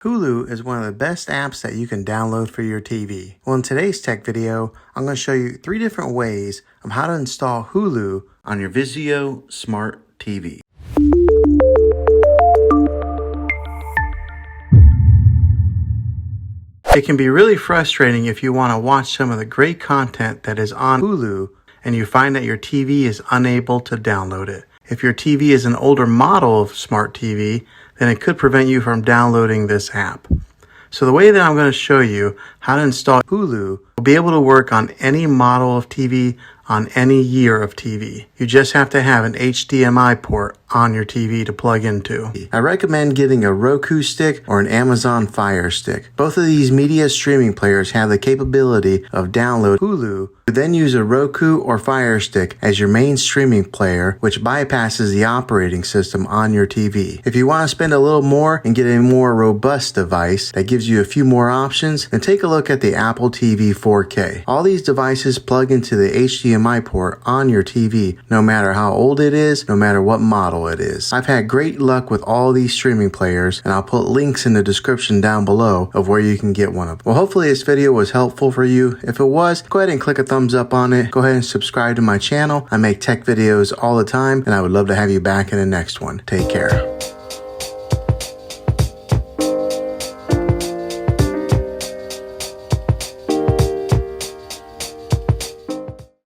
Hulu is one of the best apps that you can download for your TV. Well, in today's tech video, I'm going to show you 3 different ways of how to install Hulu on your Vizio smart TV. It can be really frustrating if you want to watch some of the great content that is on Hulu and you find that your TV is unable to download it. If your TV is an older model of smart TV, then it could prevent you from downloading this app. So the way that I'm going to show you how to install Hulu will be able to work on any model of TV, on any year of TV. You just have to have an HDMI port on your TV to plug into. I recommend getting a Roku stick or an Amazon Fire Stick. Both of these media streaming players have the capability of download Hulu. You then use a Roku or Fire Stick as your main streaming player, which bypasses the operating system on your TV. If you want to spend a little more and get a more robust device that gives you a few more options, then take a look at the Apple TV 4K. All these devices plug into the HDMI port on your TV, no matter how old it is, no matter what model it is. I've had great luck with all these streaming players, and I'll put links in the description down below of where you can get one of them. Well, hopefully this video was helpful for you. If it was, go ahead and click a thumbs up on it. Go ahead and subscribe to my channel. I make tech videos all the time, and I would love to have you back in the next one. Take care.